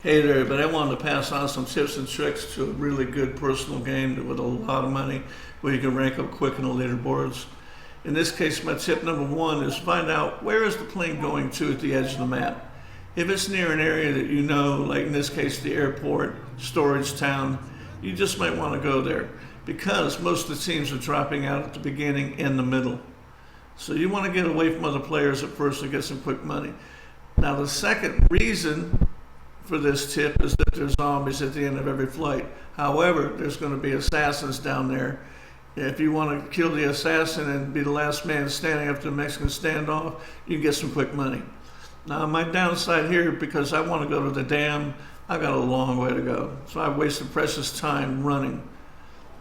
Hey there, but I wanted to pass on some tips and tricks to a really good personal game with a lot of money where you can rank up quick in the leaderboards. In this case, my tip number one is find out where is the plane going to at the edge of the map. If it's near an area that you know, like in this case the airport, storage town, you just might want to go there because most of the teams are dropping out at the beginning and the middle. So you want to get away from other players at first and get some quick money. Now the second reason for this tip is that there's zombies at the end of every flight. However, there's going to be assassins down there. If you want to kill the assassin and be the last man standing after the Mexican standoff, you can get some quick money. Now, my downside here, because I want to go to the dam, I got a long way to go. So I wasted precious time running.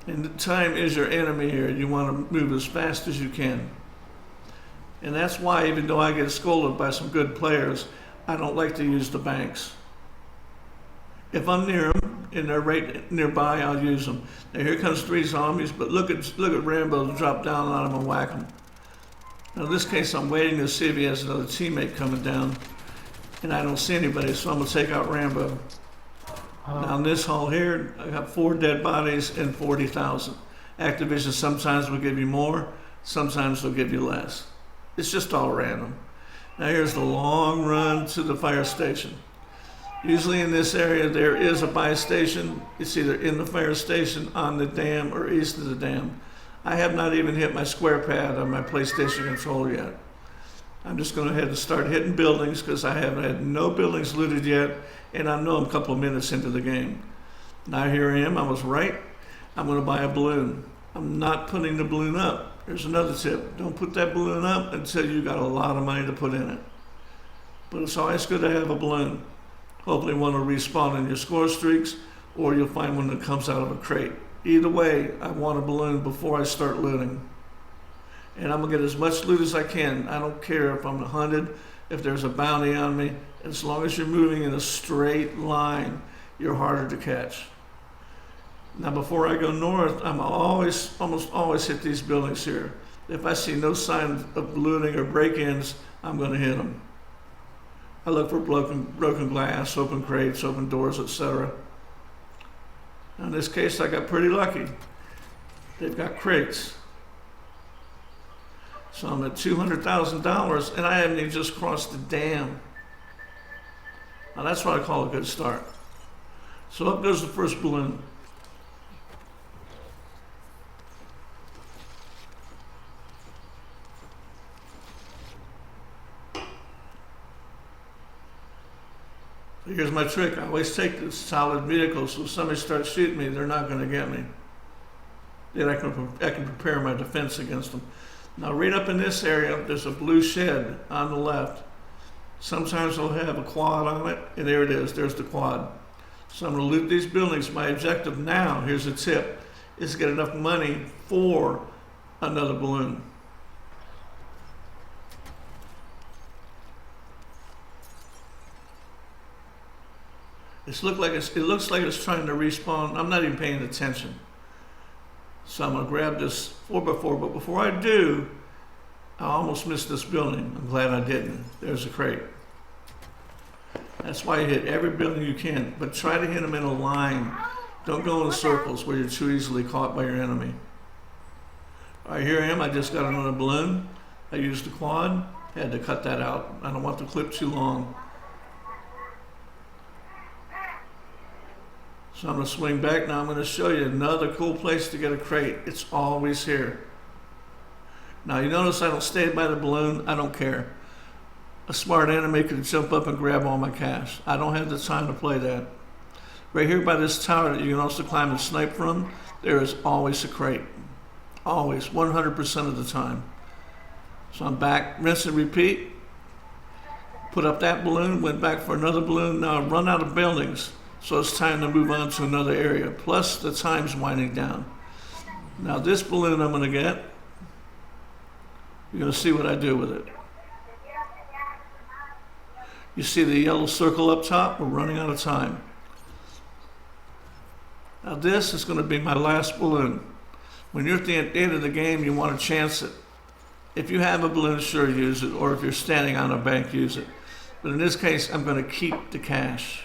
And the time is your enemy here. You want to move as fast as you can. And that's why, even though I get scolded by some good players, I don't like to use the banks. If I'm near them and they're right nearby, I'll use them. Now here comes three zombies, but look at Rambo drop down on them and whack them. Now in this case, I'm waiting to see if he has another teammate coming down, and I don't see anybody, so I'm gonna take out Rambo. Now in this hall here, I got 4 dead bodies and 40,000. Activision sometimes will give you more, sometimes they'll give you less. It's just all random. Now here's the long run to the fire station. Usually in this area there is a buy station. It's either in the fire station, on the dam, or east of the dam. I have not even hit my square pad on my PlayStation controller yet. I'm just going to head and start hitting buildings because I haven't had no buildings looted yet, and I know I'm a couple of minutes into the game. Now here I am, I was right. I'm going to buy a balloon. I'm not putting the balloon up. There's another tip. Don't put that balloon up until you got a lot of money to put in it. But it's always good to have a balloon. Hopefully one will respawn in your score streaks, or you'll find one that comes out of a crate. Either way, I want a balloon before I start looting. And I'm gonna get as much loot as I can. I don't care if I'm hunted, if there's a bounty on me. As long as you're moving in a straight line, you're harder to catch. Now before I go north, I'm almost always hit these buildings here. If I see no sign of looting or break-ins, I'm gonna hit them. I look for broken glass, open crates, open doors, etc. In this case, I got pretty lucky. They've got crates. So I'm at $200,000, and I haven't even just crossed the dam. Now that's what I call a good start. So up goes the first balloon. Here's my trick. I always take this solid vehicle, so if somebody starts shooting me, they're not going to get me. Then I can prepare my defense against them. Now right up in this area, there's a blue shed on the left. Sometimes they'll have a quad on it, and there it is. There's the quad. So I'm going to loot these buildings. My objective now, here's a tip, is to get enough money for another balloon. It looks like it's trying to respawn. I'm not even paying attention. So I'm gonna grab this 4x4, but before I do, I almost missed this building. I'm glad I didn't. There's a crate. That's why you hit every building you can, but try to hit them in a line. Don't go in circles where you're too easily caught by your enemy. All right, here I am. I just got another balloon. I used the quad. Had to cut that out. I don't want the clip too long. So I'm going to swing back. Now I'm going to show you another cool place to get a crate. It's always here. Now you notice I don't stay by the balloon. I don't care. A smart enemy could jump up and grab all my cash. I don't have the time to play that. Right here by this tower that you can also climb and snipe from, there is always a crate. Always, 100% of the time. So I'm back, rinse and repeat. Put up that balloon, went back for another balloon. Now I've run out of buildings. So it's time to move on to another area. Plus the time's winding down. Now this balloon I'm gonna get, you're gonna see what I do with it. You see the yellow circle up top? We're running out of time. Now this is gonna be my last balloon. When you're at the end of the game, you wanna chance it. If you have a balloon, sure, use it. Or if you're standing on a bank, use it. But in this case, I'm gonna keep the cash.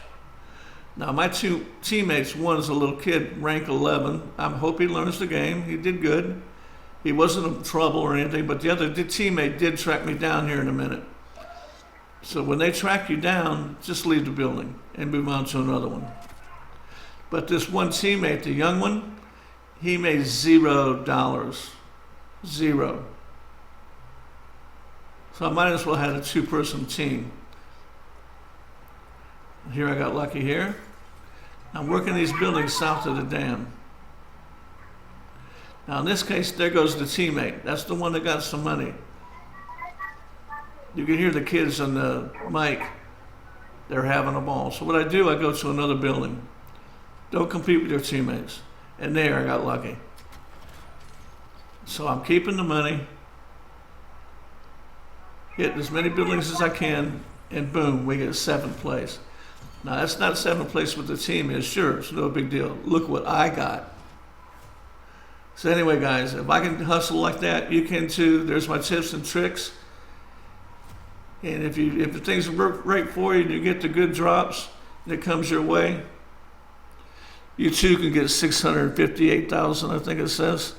Now, my two teammates, one is a little kid, rank 11. I hope he learns the game. He did good. He wasn't in trouble or anything, but the other teammate did track me down here in a minute. So when they track you down, just leave the building and move on to another one. But this one teammate, the young one, he made $0. Zero. So I might as well have a two-person team. Here I got lucky here. I'm working these buildings south of the dam. Now in this case, there goes the teammate. That's the one that got some money. You can hear the kids on the mic. They're having a ball. So what I do, I go to another building. Don't compete with your teammates. And there, I got lucky. So I'm keeping the money, hit as many buildings as I can, and boom, we get 7th place. Now that's not 7th place what the team is. Sure, it's no big deal. Look what I got. So anyway, guys, if I can hustle like that, you can too. There's my tips and tricks. And if the things work right for you and you get the good drops that comes your way, you too can get 658,000, I think it says.